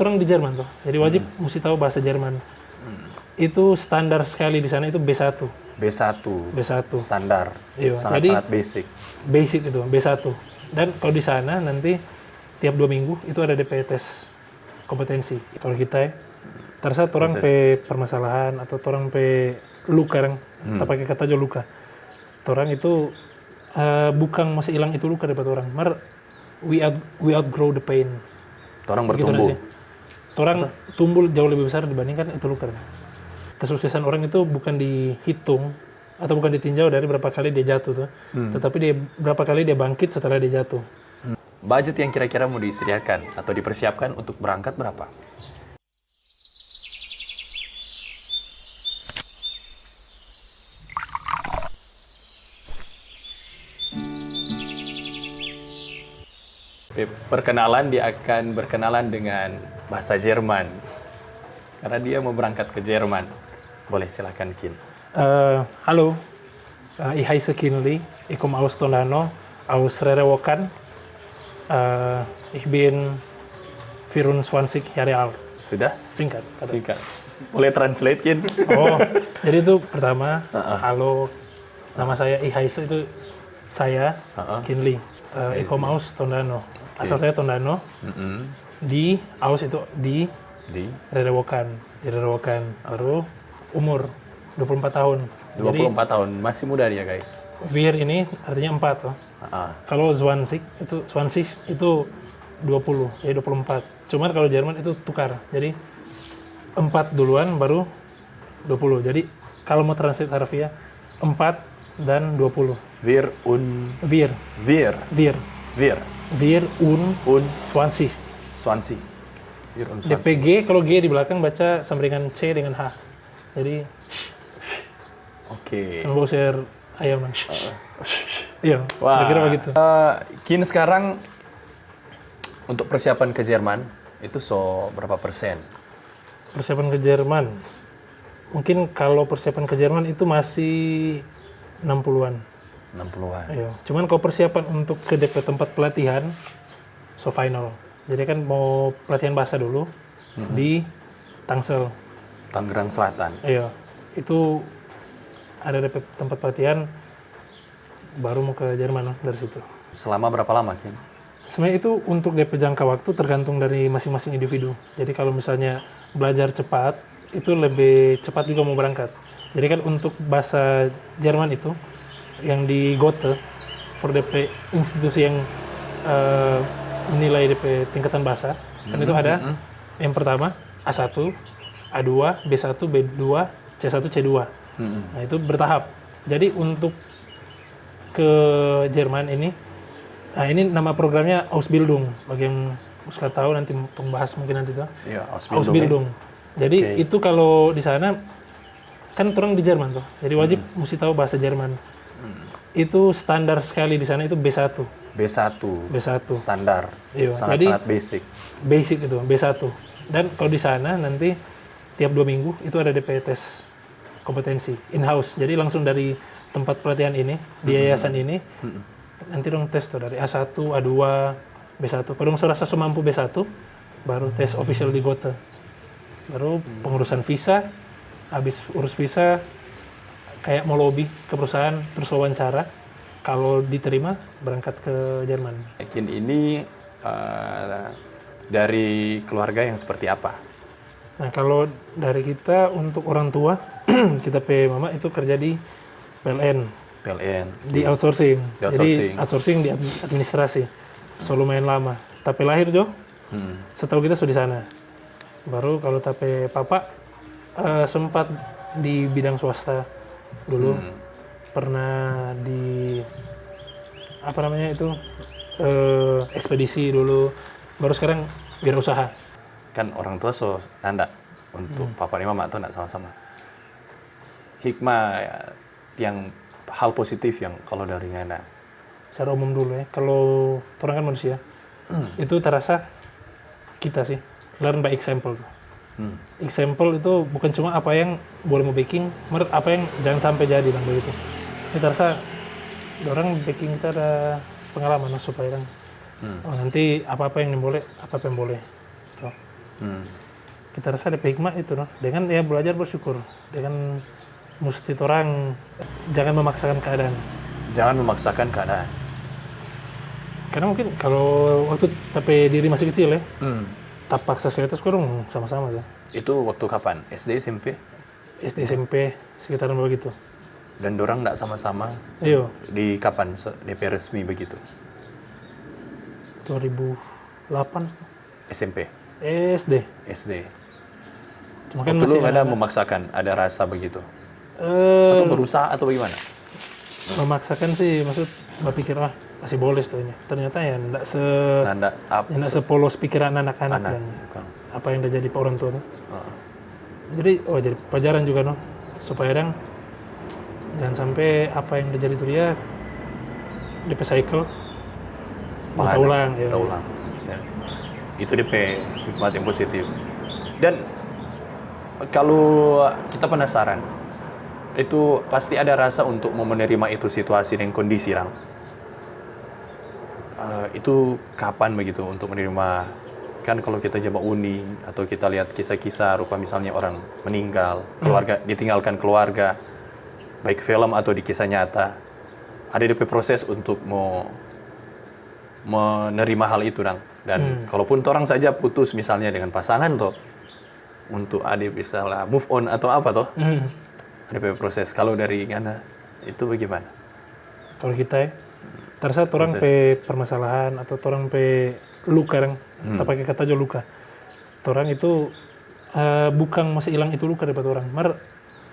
orang di Jerman tuh, jadi wajib mesti tahu bahasa Jerman. Itu standar sekali di sana itu B1. B1. B1. Standar. Iya, Sangat-sangat basic. Basic itu B1. Dan kalau di sana nanti tiap 2 minggu itu ada DP tes kompetensi. Kalau kita ya, terasa orang pe permasalahan atau orang pe luka orang, tak pakai kata aja luka. Orang itu bukan masih hilang itu luka dapat orang. Mar we outgrow the pain. Orang bertumbuh. Orang tumbuh jauh lebih besar dibandingkan itu luka. Kesuksesan orang itu bukan dihitung atau bukan ditinjau dari berapa kali dia jatuh tuh, tetapi dia berapa kali dia bangkit setelah dia jatuh. Budget yang kira-kira mau disediakan atau dipersiapkan untuk berangkat berapa? Perkenalan, dia akan berkenalan dengan bahasa Jerman karena dia mau berangkat ke Jerman. Boleh, silakan Kin. Hallo, ich heiße Kinli, ich komme aus Tondano, aus Rerewokan. Ich bin 24 Jahre alt. Sudah? Singkat. Singkat. Boleh translate, Kin? Oh, jadi itu pertama, halo, nama saya ich heiße itu saya, Kinli. Ich komme aus Tondano. Asal saya Tondano. Di aus itu di Rerewokan. Di Rerewokan. Baru umur 24 tahun. 24 tahun, masih muda dia guys. Wir ini artinya 4 loh. Kalau Zwanzig itu 20, jadi 24. Cuman kalau Jerman itu tukar. Jadi 4 duluan baru 20. Jadi kalau mau translate harfiah 4 dan 20. Wir und 20. Swansea. Wir und Swansea. DPG kalau G di belakang baca sama dengan C dengan H. Jadi sama boser ayam. Iya, kira-kira begitu. Kin sekarang untuk persiapan ke Jerman itu berapa persen? Persiapan ke Jerman. Mungkin kalau persiapan ke Jerman itu masih 60-an. 60-an. Iya. Cuman kalau persiapan untuk ke DP tempat pelatihan, final. Jadi kan mau pelatihan bahasa dulu di Tangsel. Tangerang Selatan. Iya. Itu ada DP tempat pelatihan, baru mau ke Jerman dari situ. Selama berapa lama, Kin? Sebenarnya itu untuk DP jangka waktu tergantung dari masing-masing individu. Jadi kalau misalnya belajar cepat, itu lebih cepat juga mau berangkat. Jadi kan untuk bahasa Jerman itu, yang di Goethe, for DP institusi yang menilai DP tingkatan bahasa, kan itu ada yang pertama A1, A2, B1, B2, C1, C2. Nah itu bertahap. Jadi untuk ke Jerman ini, nah ini nama programnya Ausbildung. Bagi yang suka tahu nanti bahas mungkin nanti itu. Iya, Ausbildung. Jadi itu kalau di sana kan orang di Jerman tuh. Jadi wajib mesti tahu bahasa Jerman. Itu standar sekali di sana itu B1. B1. Standar. Iya, sangat basic. Basic itu B1. Dan kalau di sana nanti tiap 2 minggu itu ada DP tes kompetensi in-house. Jadi langsung dari tempat pelatihan ini, di yayasan ini, nanti dong tes tuh dari A1, A2, B1. Kalau dong serasa semampu B1, baru tes official di Goethe. Baru pengurusan visa, habis urus visa, kayak mau lobby ke perusahaan, terus wawancara. Kalau diterima, berangkat ke Jerman. Kin ini dari keluarga yang seperti apa? Nah, kalau dari kita untuk orang tua, kita mama itu kerja di PLN. Di outsourcing. Jadi outsourcing di administrasi. So lumayan lama. Tapi lahir Jo, setahu kita sudah di sana. Baru kalau tapi papa sempat di bidang swasta dulu. Pernah di ekspedisi dulu. Baru sekarang wirausaha. Kan orang tua nanda untuk papa dan mama tuh nggak sama-sama. Hikmah yang hal positif yang kalau dari Ngana. Secara umum dulu ya, kalau orang kan manusia, itu terasa kita sih learn by example. Example itu bukan cuma apa yang boleh mau baking, apa yang jangan sampai jadi bang begitu. Ini terasa orang baking kita ada pengalaman supaya kan nanti apa-apa yang boleh, apa-apa yang boleh. Kita rasa DP hikmah itu noh, dengan ya belajar bersyukur, dengan mesti orang jangan memaksakan keadaan. Jangan memaksakan keadaan. Karena mungkin kalau waktu tapi diri masih kecil ya, tak paksa sekali terus kurang sama-sama ya. Itu waktu kapan? SD, SMP? SD SMP sekitaran begitu. Dan dorang nggak sama-sama Iya, di kapan DP resmi begitu? 2008 SMP, SD. SD. Cuma kan Waktu masih lu ada memaksakan, ada rasa begitu? eh, Atau berusaha atau bagaimana? memaksakan sih, maksud berpikir masih boleh setaunya. Ternyata ya Nanda enggak sepolos pikiran anak-anak anak. dan Bukan. apa yang udah jadi orang tua tuh. Oh. Jadi jadi pelajaran juga noh, supaya dang jangan sampai apa yang udah jadi tuh dia DP cycle kita ulang ya. Kita ulang. Ya. Itu DP hikmat yang positif. Dan kalau kita penasaran, itu pasti ada rasa untuk mau menerima itu situasi dan kondisi lang. Itu kapan begitu untuk menerima? Kan kalau kita jaba uni atau kita lihat kisah-kisah rupa misalnya orang meninggal, keluarga ditinggalkan keluarga, baik film atau di kisah nyata, ada DP proses untuk mau menerima hal itu dang. Dan kalaupun orang saja putus misalnya dengan pasangan toh, untuk ada bisa lah move on atau apa toh, ada DP proses. Kalau dari Ngana itu bagaimana? Kalau kita ya, terasa orang pe permasalahan atau orang pe luka dang, kita pakai kata aja luka. Orang itu bukan masih hilang itu luka dapat orang, mar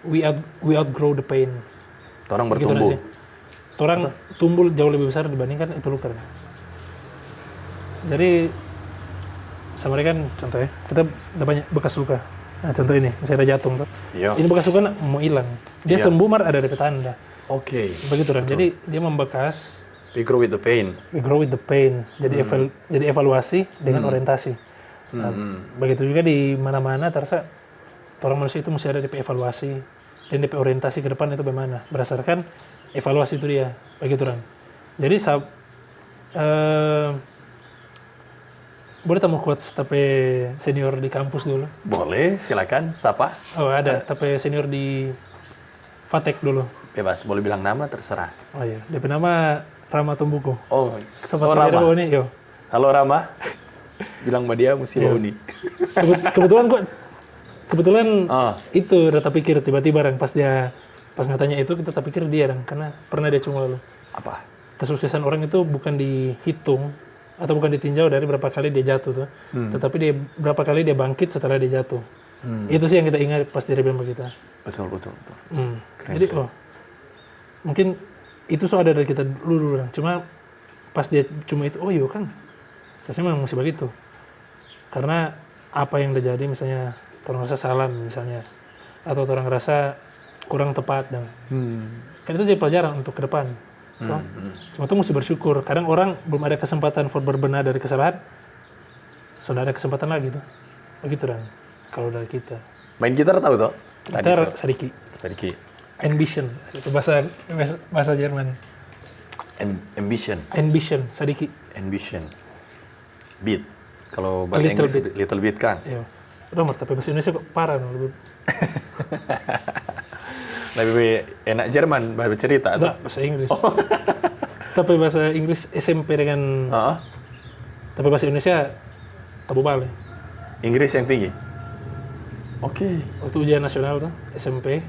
we outgrow the pain. Orang Begitu bertumbuh. sih. Orang tumbuh jauh lebih besar dibandingkan itu luka. Jadi sama dia kan contohnya kita ada banyak bekas luka. Nah contoh ini misalnya ada jantung tuh. Iya. Ini bekas luka mau hilang. Dia Iya. sembuh mar ada DP tanda. Oke. Begitu kan. Jadi dia membekas. We grow with the pain. We grow with the pain. Jadi jadi evaluasi dengan orientasi. Nah, begitu juga di mana-mana terasa orang manusia itu mesti ada DP evaluasi dan DP orientasi ke depan itu bagaimana berdasarkan evaluasi itu dia. Begitu kan. Jadi boleh tamu quotes tapi senior di kampus dulu. Boleh, silakan. Sapa? Oh ada, tapi senior di Fatek dulu. Bebas, boleh bilang nama terserah. Oh iya, DP nama Rama Tumbuko. Oh, Sempat oh Rama. Rama. Ini, yo. Halo Rama. Bilang sama dia mesti Iya. Uni. Kebetulan Ah. itu udah tak pikir tiba-tiba kan pas ngatanya itu kita tak pikir dia kan karena pernah dia cuma lalu. Apa? Kesuksesan orang itu bukan dihitung atau bukan ditinjau dari berapa kali dia jatuh tuh, tetapi dia berapa kali dia bangkit setelah dia jatuh. Itu sih yang kita ingat pas dia rebel kita. Betul, betul, betul. Jadi mungkin itu so ada dari kita dulu kan. Cuma pas dia cuma itu, oh iya kan, seharusnya memang mesti begitu. Karena apa yang terjadi misalnya orang rasa salah misalnya, atau orang rasa kurang tepat dan kan itu jadi pelajaran untuk ke depan. Cuma itu mesti bersyukur. Kadang orang belum ada kesempatan for berbenah dari kesalahan, sudah ada kesempatan lagi tuh. Begitu kan. Kalau dari kita. Main gitar tahu toh? Gitar sadiki. Sadiki. Ambition itu bahasa Jerman. Ambition. Ambition sadiki. Ambition. Beat. Kalau bahasa Little Inggris bit. little bit kan. Iya. Nomor tapi bahasa Indonesia kok parah lebih. Lebih enak Jerman bahasa cerita atau? Enggak, bahasa Inggris. Tapi bahasa Inggris SMP dengan Heeh. tapi bahasa Indonesia tabu balik. Inggris yang tinggi. Oke. Waktu ujian nasional tuh SMP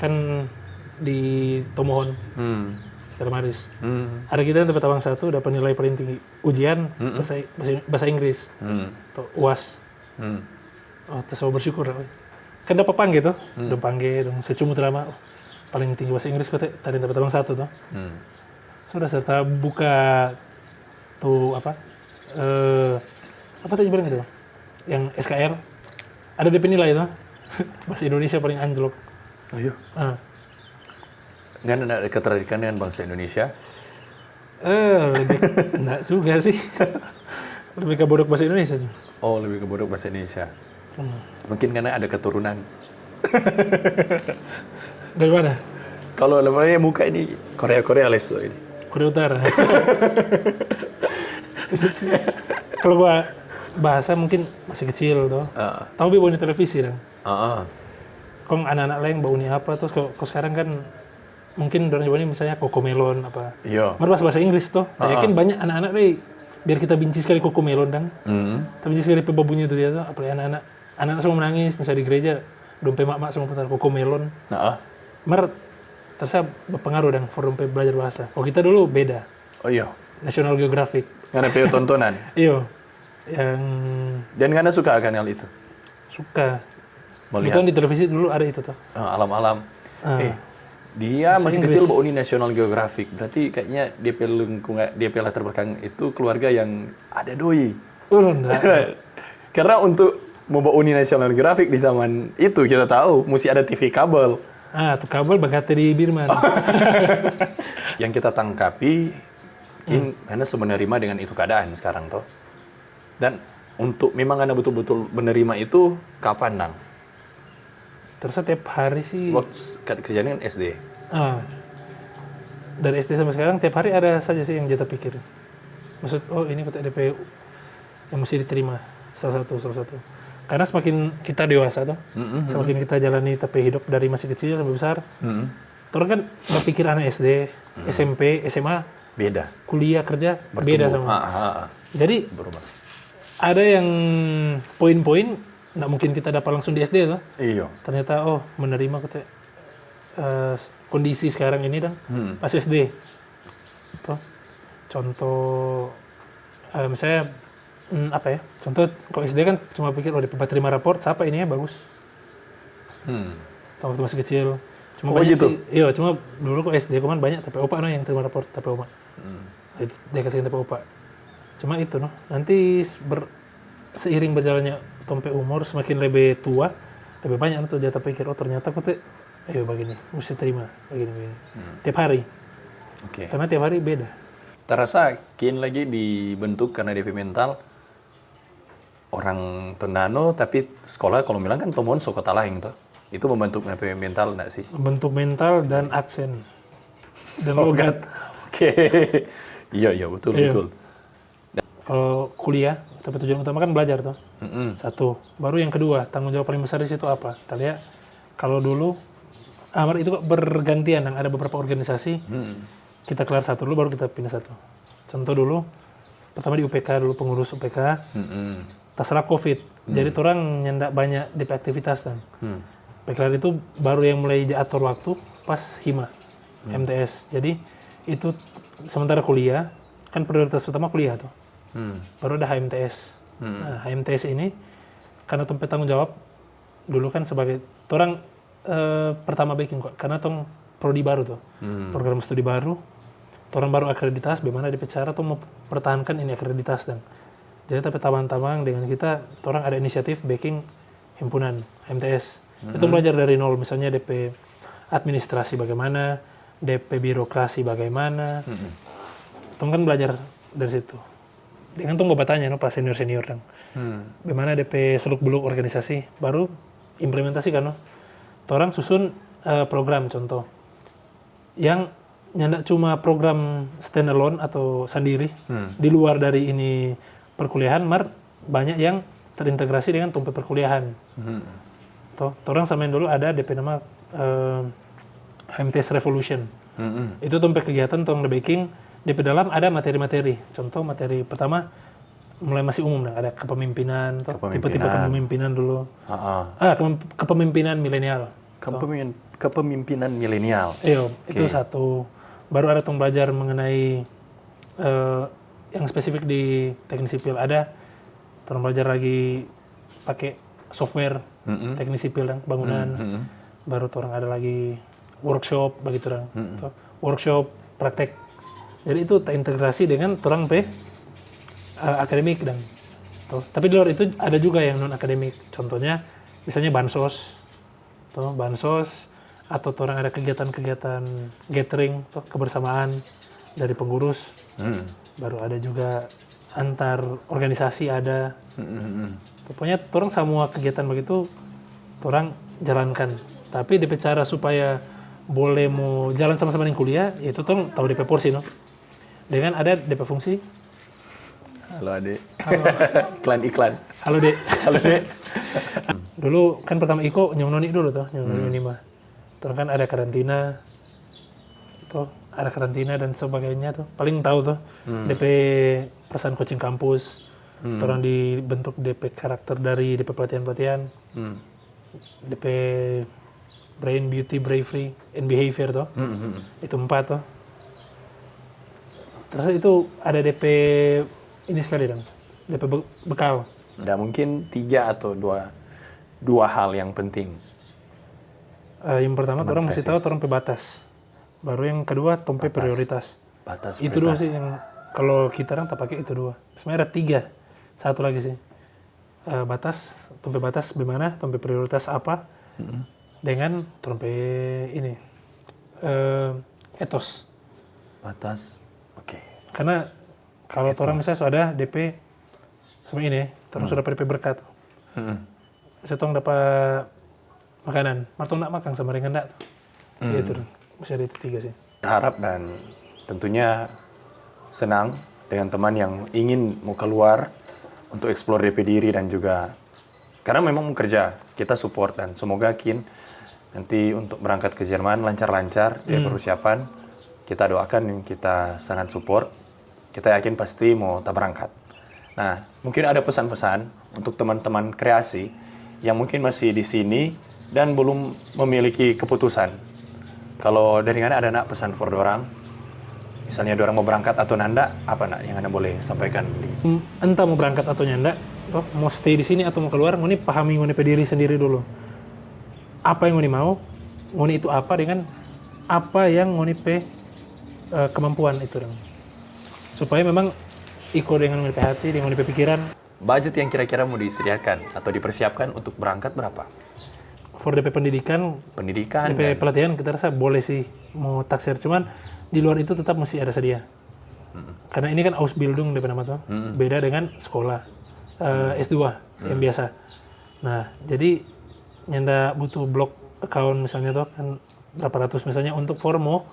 kan di Tomohon, Stella Maris. Ada kita yang dapat abang 1 dapat nilai paling tinggi ujian bahasa Inggris. Tuh, UAS. Oh, terus saya bersyukur. Kan dapat panggil tuh, udah panggil, dong secumut lama. Paling tinggi bahasa Inggris kok tadi dapat abang 1 tuh. Sudah serta buka tuh apa tadi bilang gitu, yang SKR ada DP nilai itu bahasa Indonesia paling anjlok. Oh iya. Nggak ada ketertarikan dengan bangsa Indonesia? Lebih enggak juga sih. Lebih ke bodoh bahasa Indonesia. Oh, lebih ke bodoh bahasa Indonesia. Mungkin karena ada keturunan. Dari mana? Kalau namanya muka ini Korea leso ini. Korea Utara. Kalau gua bahasa mungkin masih kecil tuh. Tahu bau di televisi kan. Kong anak-anak lain bau ini apa terus kok sekarang kan mungkin orang Jawa ini misalnya Cocomelon apa. Iya. Mar bahasa Inggris tuh. Saya yakin banyak anak-anak nih biar kita benci sekali Cocomelon dan kita benci sekali babunya itu dia tuh apalagi anak-anak semua menangis misalnya di gereja dompe mak-mak semua putar Cocomelon. Mar terasa berpengaruh dan for dompe belajar bahasa. Kalau kita dulu beda. Oh iya. National Geographic. Karena PO tontonan. Iya. Yang Dan karena suka akan hal itu. suka. Melihat Itu di televisi dulu ada itu tuh. alam-alam. Dia masih kecil bau ini National Geographic. Berarti kayaknya dia latar belakang itu keluarga yang ada doi. Enggak. Karena untuk membawa uni National Geographic di zaman itu kita tahu mesti ada TV kabel. Tuh kabel bagate di Birman. Yang kita tangkapi, Anda menerima dengan itu keadaan sekarang toh. Dan untuk memang Anda betul-betul menerima itu kapan, Nang? Terus setiap hari sih. Waktu kerjaan kan SD. Dari SD sampai sekarang tiap hari ada saja sih yang jatah pikir. Maksud, ini kota DP yang mesti diterima salah satu. Karena semakin kita dewasa tuh, semakin kita jalani tapi hidup dari masih kecil sampai besar. Terus kan berpikir anak SD, SMP, SMA, beda. kuliah, kerja, beda sama. Jadi Berubah. ada yang poin-poin nggak mungkin kita dapat langsung di SD tuh. Iya. Ternyata menerima kondisi sekarang ini dan pas SD. Tuh. Contoh misalnya apa ya? Contoh kalau SD kan cuma pikir dapat terima raport, siapa ini ya bagus. Waktu masih kecil. Cuma banyak gitu? sih. Iya, cuma dulu kok SD kan banyak tapi opa yang terima raport tapi opa. Itu dia kasih tapi opa. Cuma itu nanti seiring berjalannya tompe umur semakin lebih tua, lebih banyak tuh jatah pikir ternyata begini, mesti terima begini. Tiap hari. Oke. Karena tiap hari beda. Terasa kin lagi dibentuk karena DP mental orang Tondano tapi sekolah kalau bilang kan tomon kota lain toh. Itu membentuk DP mental enggak sih? Membentuk mental dan aksen. Dan logat. Oke. Iya betul. Kalau kuliah, tapi tujuan utama kan belajar tuh. Satu. Baru yang kedua, tanggung jawab paling besar di situ apa? Kita lihat kalau dulu itu bergantian, ada beberapa organisasi. Kita kelar satu dulu, baru kita pindah satu. Contoh dulu, pertama di UPK dulu pengurus UPK. Terserah COVID, jadi orang nyendak banyak DP aktivitas dan. Kelar itu baru yang mulai atur waktu pas HIMA, MTS. Jadi itu sementara kuliah, kan prioritas utama kuliah tuh. Baru ada HMTS. Nah, HMTS ini karena tempat tanggung jawab dulu kan sebagai orang pertama bikin kok karena tong prodi baru tuh. Program studi baru. Orang baru akreditas bagaimana DP cara tuh mempertahankan ini akreditas dan. Jadi tapi tamang-tamang dengan kita orang ada inisiatif backing himpunan HMTS. Itu belajar dari nol misalnya DP administrasi bagaimana, DP birokrasi bagaimana. Tong kan belajar dari situ. Dengan tuh gue tanya pas senior dan bagaimana DP seluk-beluk organisasi baru implementasi kan orang susun program contoh yang nyandak cuma program standalone atau sendiri di luar dari ini perkuliahan banyak yang terintegrasi dengan tempat perkuliahan. Orang samain dulu ada DP nama HMTS Revolution. Itu tempat kegiatan tong the baking. Di dalam ada materi-materi. Contoh materi pertama mulai masih umum ada kepemimpinan, tipe-tipe kepemimpinan dulu. Kepemimpinan milenial. Kepemimpinan milenial. Iya, itu satu. Baru ada tong belajar mengenai yang spesifik di teknik sipil ada. Tong belajar lagi pakai software teknik sipil dan bangunan. Baru orang ada lagi workshop begitu orang. Workshop praktek. Jadi itu terintegrasi dengan orang akademik dan tapi di luar itu ada juga yang non akademik. Contohnya misalnya bansos atau orang ada kegiatan-kegiatan gathering kebersamaan dari pengurus. Baru ada juga antar organisasi ada. Pokoknya orang semua kegiatan begitu orang jalankan. Tapi DP cara supaya boleh mau jalan sama-sama dengan kuliah, itu orang tahu DP porsi dengan ada DP fungsi, Halo Ade. Halo. Iklan. Halo Dek. Halo Dek. Dulu kan pertama Iko nyong noni dulu tuh, nyong noni mah. Terus kan ada karantina. Tuh, ada karantina dan sebagainya tuh. Paling tahu tuh DP perasaan coaching kampus. Orang dibentuk DP karakter dari DP pelatihan-pelatihan. DP brain, beauty, bravery, and behavior tuh. Itu 4 tuh. Terus itu ada DP ini sekali dong. DP bekal. Ada mungkin 3 atau 2 hal yang penting. Yang pertama orang mesti tahu orang batas. Baru yang kedua tompe prioritas. Batas Itu dua sih yang kalau kita orang tak pakai itu 2. Sebenarnya ada 3. Satu lagi sih. Batas, tompe batas gimana, tompe prioritas apa. Dengan tompe ini. Etos. Batas. Oke. Karena kalau orang misalnya sudah ada DP sama ini, orang sudah DP berkat. Bisa tong dapat makanan, martong nak makan sama dengan enggak. Gitu. Bisa ada itu 3 sih. Harap dan tentunya senang dengan teman yang ingin mau keluar untuk eksplor DP diri dan juga karena memang mau kerja, kita support dan semoga Kin nanti untuk berangkat ke Jerman lancar-lancar dia persiapan. Kita doakan, kita sangat support. Kita yakin pasti mau tak berangkat. Nah, mungkin ada pesan-pesan untuk teman-teman kreasi yang mungkin masih di sini dan belum memiliki keputusan. Kalau dari Anda ada nak pesan for dorang, misalnya dorang mau berangkat atau nanda, apa nak yang Anda boleh sampaikan? Entah mau berangkat atau nyanda, toh mau stay di sini atau mau keluar, ngoni pahami ngoni diri sendiri dulu. Apa yang ngoni mau, ngoni itu apa dengan apa yang ngoni kemampuan itu dong. Supaya memang Iko dengan ngoni hati, dengan ngoni pikiran. Budget yang kira-kira mau disediakan atau dipersiapkan untuk berangkat berapa? For DP pendidikan, DP pelatihan kita rasa boleh sih mau taksir, cuman di luar itu tetap mesti ada sedia. Karena ini kan Ausbildung DP nama tuh, beda dengan sekolah S2 yang biasa. Nah, jadi nyanda butuh blok account misalnya tuh kan berapa ratus misalnya untuk formo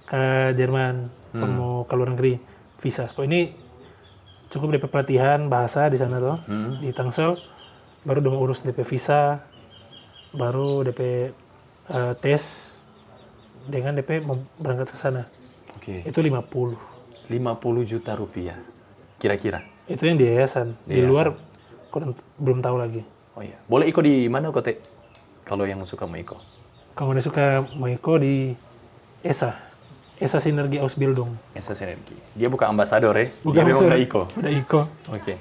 ke Jerman, formo ke luar negeri, visa. Kok ini cukup DP pelatihan bahasa di sana tuh, di Tangsel, baru udah urus DP visa, baru DP tes dengan DP mau berangkat ke sana. Oke. Itu 50 juta rupiah kira-kira. Itu yang di yayasan. Di luar belum tahu lagi. Oh iya. Boleh Iko di mana Kote? Kalau yang suka mau Iko. Kalau nggak suka mau Iko di ESA Sinergi Ausbildung. ESA Sinergi. Dia bukan ambasador ya? Bukan dia memang udah Iko. Udah Iko. Oke.